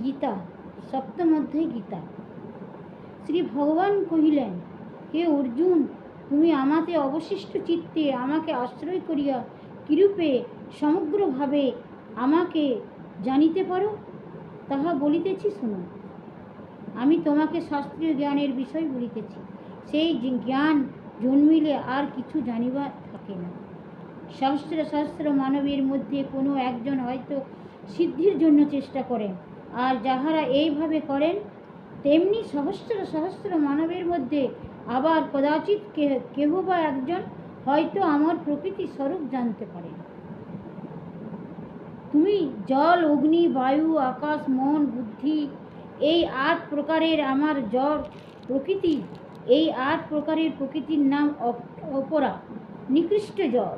গীতা সপ্তম অধ্যায় গীতা। শ্রী ভগবান কহিলেন, হে অর্জুন, তুমি আমাতে অবশিষ্ট চিত্তে আমাকে আশ্রয় করিয়া কিরূপে সমগ্রভাবে আমাকে জানিতে পারো তাহা বলিতেছি শুনো। আমি তোমাকে শাস্ত্রীয় জ্ঞানের বিষয় বলিতেছি। সেই জ্ঞান জন্মিলে আর কিছু জানিবার থাকে না। সহস্র সহস্র মানবের মধ্যে কোনো একজন হয়তো সিদ্ধির জন্য চেষ্টা করেন, আর যাহারা এইভাবে করেন তেমনি সহস্র সহস্র মানবের মধ্যে আবার কদাচিৎ কেহ বা একজন হয়তো আমার প্রকৃতি স্বরূপ জানতে পারেন। তুমি জল, অগ্নি, বায়ু, আকাশ, মন, বুদ্ধি, এই 8 প্রকারের আমার জড় প্রকৃতি, এই 8 প্রকারের প্রকৃতির নাম অপরা, নিকৃষ্ট জড়।